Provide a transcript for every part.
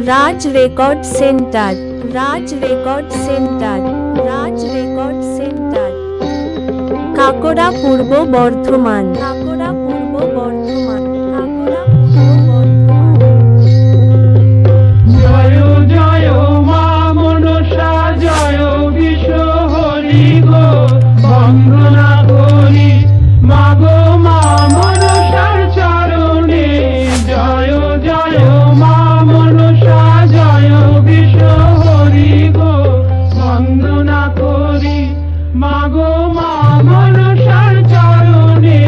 রাজ record centre, রাজ record centre, রাজ record centre, কাকড়া পূর্ব বর্ধমান, কাকড়া পূর্ব বর্ধমান, কাকড়া পূর্ব বর্ধমান। জয় জয় মা মনসা, জয় বিশ্ব হরি গো, বন্দনা করি মাগো মা মনসার চরণে। জয় জয় মা মনসা, জয় বিশ্ব হরি গো, বন্দনা করি মাগো মা মনসার চরণে।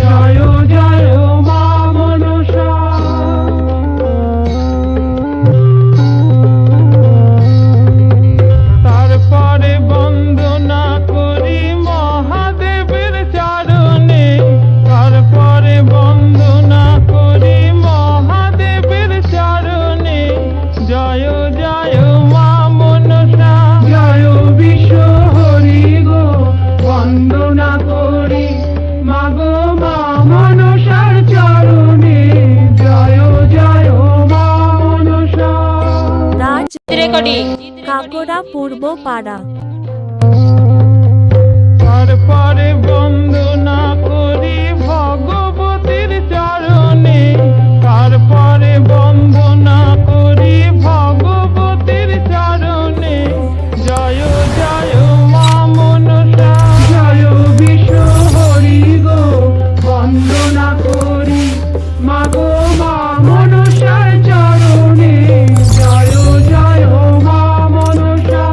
জয় জয় মা মনসা। তারপরে বন্দনা করি মহাদেবের চরণে, তারপরে বন্দনা করি মহাদেবের চরণে। জয় জয় মা মনসা, জয় বিশ্ব হরি গো, বন্দনা করি মাগো মা মনসার চরণে। জয় জয় মা মনসা। রাজ রেকর্ডিং কাকড়া পূর্ব পাড়া। তারপরে বন্দনা করি ভগবতীর চরণে, তারপরে বন্দনা করি ভগবতীর চরণে। জয় জয় মা মনসা, জয় বিশ্ব হরি গো, বন্দনা করি মাগো মা মনসার চরণে। জয় জয় মা মনসা।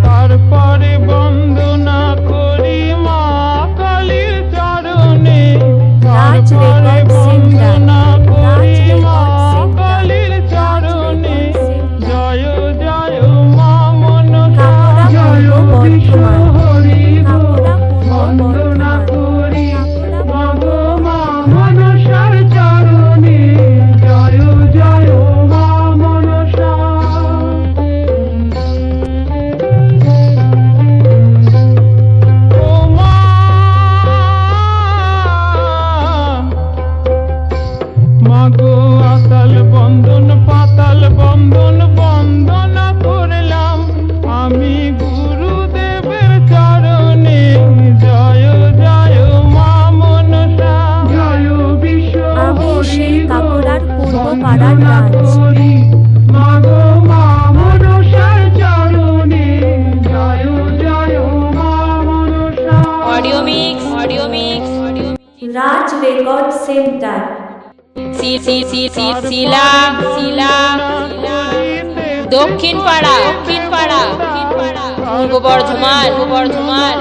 তারপরে বন্দনা করি মা কালীর চরণে, রাজ তারপরে রেকর্ড সেন্টার, বন্দনা করি রাজ মা রেকর্ড সেন্টার, কালীর রাজ চরণে। রেকর্ড সেন্টার, জয় জয় মা মনসা, কাকড়া জয় পূর্ব বিশ্ব বর্ধমান, হরি গো, কাকড়া পূর্ব বন্দনা বর্ধমান, করি কাকড়া মাগো মা মনসার চরণে। জয় জয় মা মনসা। ও মা মাগো আতাল বন্দন পাতাল বন্দন বন্দনা করলাম আমি গুরুদেবের চরণে। জয় জয় মা মনসা, জয় বিশ্ব আমি হরি সেই গো, কাকড়ার পূর্ব পাড়ার বন্দনা রাজ। করি মাগো মা মনসার চরণে। জয় জয় মা Manasa. Audio mix, audio mix, audio Raj record centre, Shila Shila দক্ষিণ পাড়া, দক্ষিণ পাড়া, পূর্ব বর্ধমান, পূর্ব বর্ধমান।